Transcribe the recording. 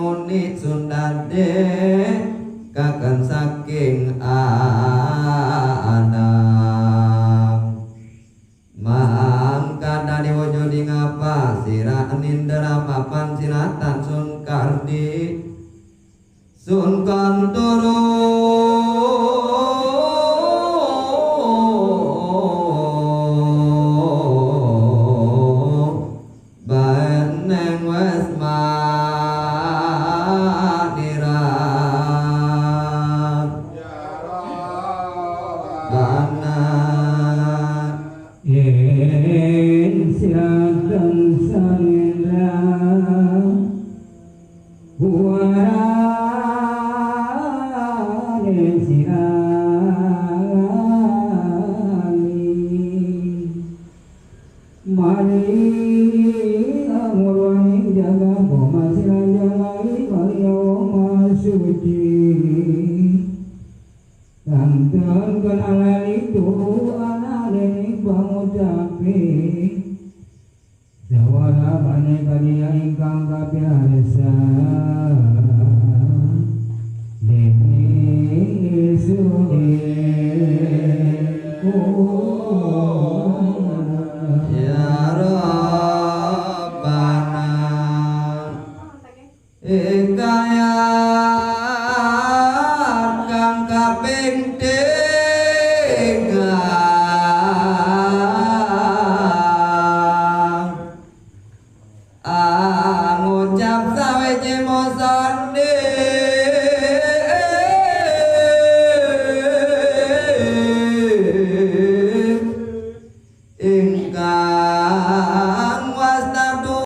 muni sundade kakan saking anak mangkana diwujudi ngapa sira nindera papan sinatan sun kardi sun kantoro baneng wes madirat banat yen siadan salindra huarane siali mari amurwani jaga bomasila jalai kaliyawama suci kanton kan alali turu anadeni pangucapi jawara bane kadia ingkang kabiasa